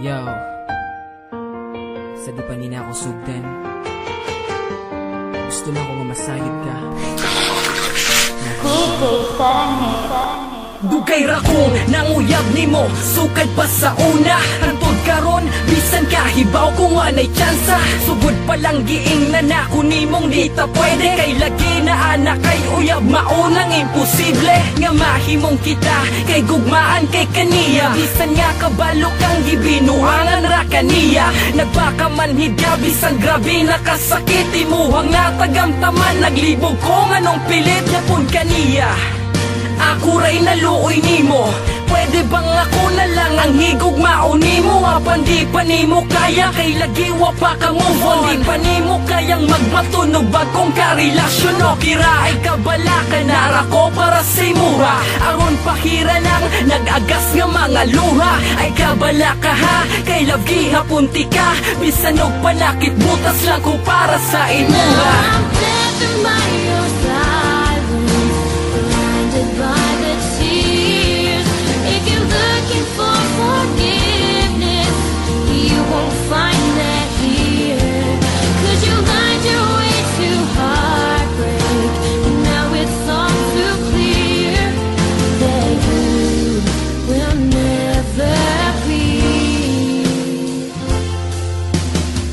Yo, sa di pa nina ako sugdan, gusto lang ko nga masayod ka. Dugay ra ko nanguyab nimo, sukad pa sa una. Hantod karon bisan kahibaw kung anay tsansa. Sugod palang giing na nako nimong di ta pwede. Kay lagi na anak kay uyab maunang imposible. Nga mahimong kita kay gugmaan kay kaniya. Bisan nga kabalo kang gibinuangan ra kaniya. Nagbaka manhid ka bisan grabe nakasakit. Imuhang natagamtaman naglibog ko nganong pilit na pun kaniya. Ako ray naluoy nimo, pwede bang ako na lang ang higugmao nimo? Apan di pa nimo kaya kay lagiwa pa ka move on. Di pa nimo kayang magmatunog bagong karelasyon. O kira ay kabala ka nara ko para sa imuha. Aron pahira lang nag-agas nga mga luha. Ay kabala ka ha, kay lagi hapunti ka. Bisan og panakit butas lang ko para sa imuha. I'm dead in my own silence, blinded by the tears. If you're looking for forgiveness, you won't find that here. 'Cause you lied your way to heartbreak, and now it's all too clear that you will never be.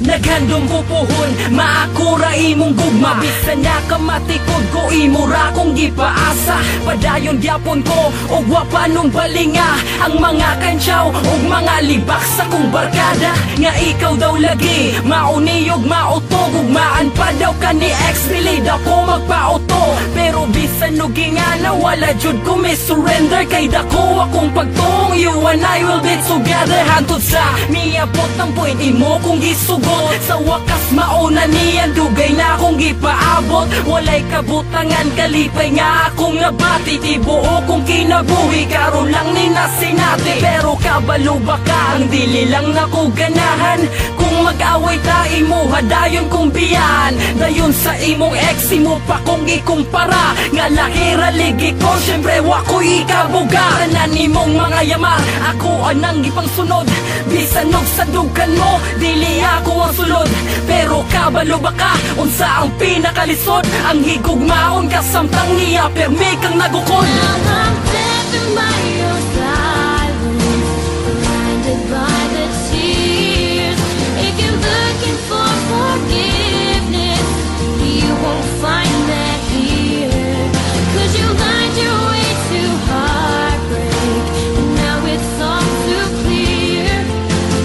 Naghandom ko puhon, maakura imong gugma. Bisan na kamatikod ko, imura kong gipaasa. Padayon gyapon ko, og wapanong balinga. Ang mga kantsaw, og mga libak sa kong barkada. Nga ikaw daw lagi, mauniyog mautog. Ugmaan pa daw ka ni ex, bilid ako magpauto. Pero bisan no gingana, wala jud ko may surrender. Kay dako akong pagtuong, you and I will be together. Hantod sa miabot ng point imo kong gisugot. Sa wakas mauna niyan, dugay na akong gipaabot. Walay kabutangan, kalipay nga akong nabati. Tibuo kong kinabuhi, karon lang ni nasinati. Pero kabalo ba ka, ang dili lang nako ganahan. Kung mag-away ta imo, hadayon kong biyan. Dayon sa imong ex, imo pa kong ikumpara. Nga lahira ligi ko, syempre wako'y ikabuga. Tanan imong mga yamar, ako anang ipang sunod. Bisan og sadugan mo, dili ako ang sulod. Pero kabalo ba ka, unsa ang pinakalisod? Ang higugmaon kasamtang niya, permi kang nagukod. Now I'm dead in my own silence, blinded by the tears. If you're looking for forgiveness, you won't find that here. 'Cause you lied your way to heartbreak, and now it's all too clear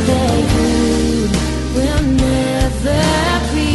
that you will never be.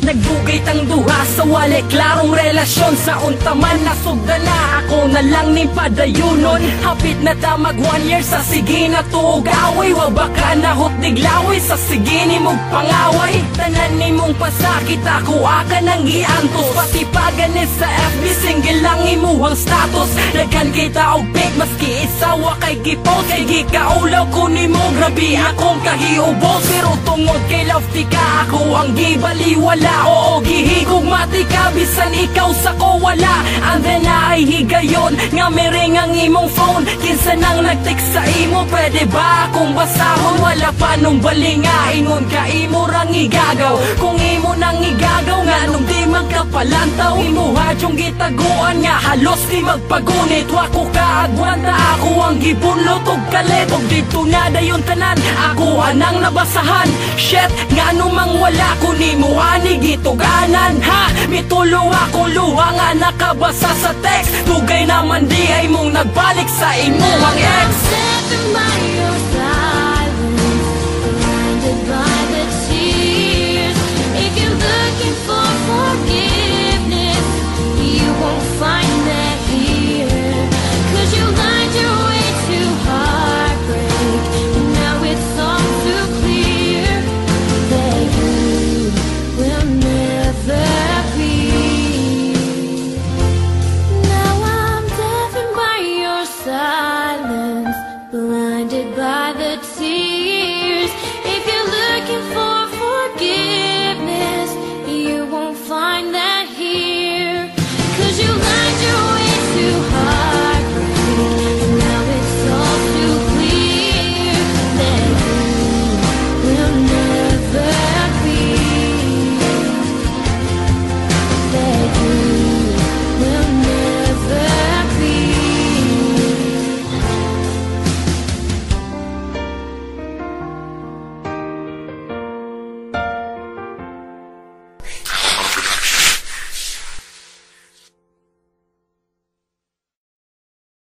Nagbugay tang duha sa walay klarong relasyon. Sa untaman nasugda na, ako na lang ni padayunon. Hapit na ta mag 1 year sa sige na tuog away. Wa baka nahot diglawi sa sige ni mong pangaway. Tanan ni mong pasakit, ako aka nang giantos. Pati paganis sa FB, single lang imuhang status. Nagkan kita og fake, maski isawa kay gipost. Kay gikaulaw ko ni mo, grabe akong kahiubos. Pero tungod kay love tika, ako ang gibaliwala. Oo, gihigog mati ka, bisan ikaw sa ko wala. And then ay higayon, nga miring ang imong phone. Kinsa nang nag-text sa imo, pwede ba akong basahon? Wala pa nung balinga, ingon ka imo rang igagaw. Kung imo nang igagaw, nga nung di magkapalantaw. Imo hadyong gitaguan, nga halos di magpagunit. Wako ka agwanta, ako ang gibunlot og kalit. Og dito na dayon tanan, ako anang nabasahan. Shit, nga numang wala ko ni mo ani gituganan. Ha, mitulo akong luha nga nakabasa sa text. Dugay naman di ay mong nagbalik sa imuhang ex. I'm dead in my own silence, blinded by